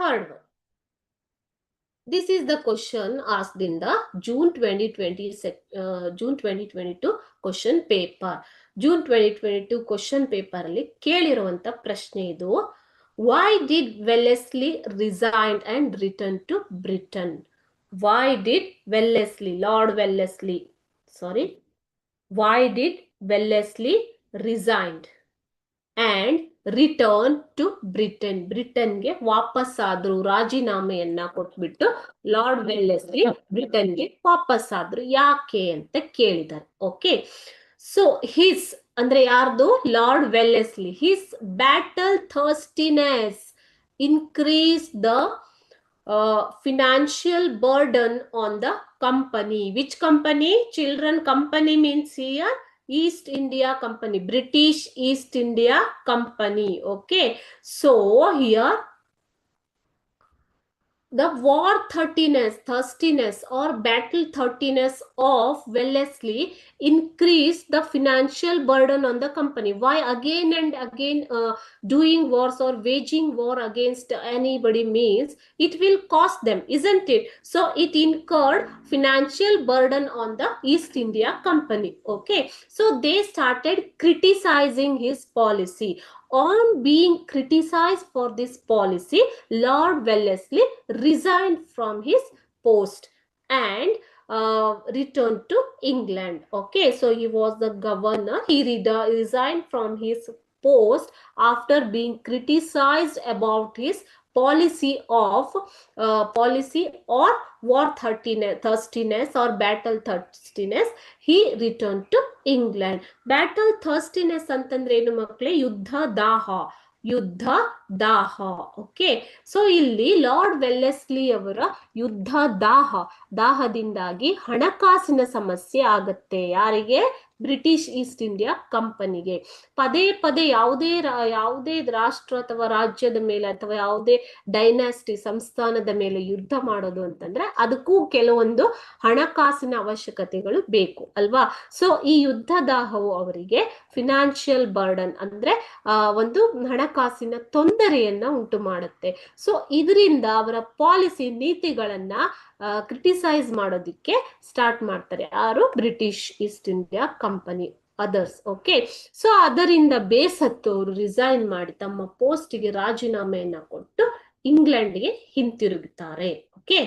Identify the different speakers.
Speaker 1: third one. This is the question asked in the June 2022 question paper. June 2022 question paper ಅಲ್ಲಿ ಕೇಳಿರುವಂತ ಪ್ರಶ್ನೆ ಇದು. Why did Wellesley resign and return to Britain? Why did Lord Wellesley, why did Wellesley resigned and return to Britain? ಬ್ರಿಟನ್ಗೆ ವಾಪಸ್ಸಾದ್ರು, ರಾಜೀನಾಮೆಯನ್ನ ಕೊಟ್ಬಿಟ್ಟು Lord Wellesley ಬ್ರಿಟನ್ಗೆ ವಾಪಸ್ಸಾದ್ರು. ಯಾಕೆ ಅಂತ ಕೇಳಿದ್ದಾರೆ. ಓಕೆ, ಸೊ ಹಿಸ್ ಅಂದ್ರೆ ಯಾರ್ದು? Lord Wellesley. His battle thirstiness increase the financial burden on the company. Which company, children? Company means here East India Company, British East India Company. Okay, so here the war thirstiness or battle thirstiness of Wellesley increased the financial burden on the company. Why again and again doing wars or waging war against anybody means it will cost them, isn't it? So it incurred financial burden on the East India Company. Okay, so they started criticizing his policy. On being criticized for this policy, Lord Wellesley resigned from his post and returned to England. Okay, so he was the governor. He resigned from his post after being criticized about his policy or war thirstiness or battle thirstiness. He returned to England. Battle thirstiness ಅಂತಂದ್ರೆ ಏನು ಮಕ್ಕಳೇ? ಯುದ್ಧ ದಾಹ. Okay, so ಇಲ್ಲಿ lord Wellesley ಅವರ ಯುದ್ಧ ದಾಹದಿಂದಾಗಿ ಹಣಕಾಸಿನ ಸಮಸ್ಯೆ ಆಗತ್ತೆ. ಯಾರಿಗೆ? ಬ್ರಿಟಿಷ್ ಈಸ್ಟ್ ಇಂಡಿಯಾ ಕಂಪನಿಗೆ. ಪದೇ ಪದೇ ಯಾವುದೇ ರಾಷ್ಟ್ರ ಅಥವಾ ರಾಜ್ಯದ ಮೇಲೆ ಅಥವಾ ಯಾವುದೇ ಡೈನಾಸ್ಟಿ ಸಂಸ್ಥಾನದ ಮೇಲೆ ಯುದ್ಧ ಮಾಡೋದು ಅಂತಂದ್ರೆ ಅದಕ್ಕೂ ಕೆಲವೊಂದು ಹಣಕಾಸಿನ ಅವಶ್ಯಕತೆಗಳು ಬೇಕು ಅಲ್ವಾ? ಸೊ ಈ ಯುದ್ಧ ದಾಹವು ಅವರಿಗೆ ಫಿನಾನ್ಷಿಯಲ್ ಬರ್ಡನ್ ಅಂದ್ರೆ ಒಂದು ಹಣಕಾಸಿನ ತೊಂದರೆಯನ್ನ ಉಂಟು ಮಾಡುತ್ತೆ. ಸೊ ಇದರಿಂದ ಅವರ ಪಾಲಿಸಿ ನೀತಿಗಳನ್ನ ಕ್ರಿಟಿಸೈಸ್ ಮಾಡೋದಿಕ್ಕೆ ಸ್ಟಾರ್ಟ್ ಮಾಡ್ತಾರೆ. ಯಾರು? British East India company, others. Okay, so ಅದರಿಂದ ಬೇಸತ್ತು ಅವರು ರಿಸೈನ್ ಮಾಡಿ ತಮ್ಮ ಪೋಸ್ಟ್ಗೆ ರಾಜೀನಾಮೆಯನ್ನ ಕೊಟ್ಟು ಇಂಗ್ಲೆಂಡ್ಗೆ ಹಿಂತಿರುಗುತ್ತಾರೆ. ಓಕೆ.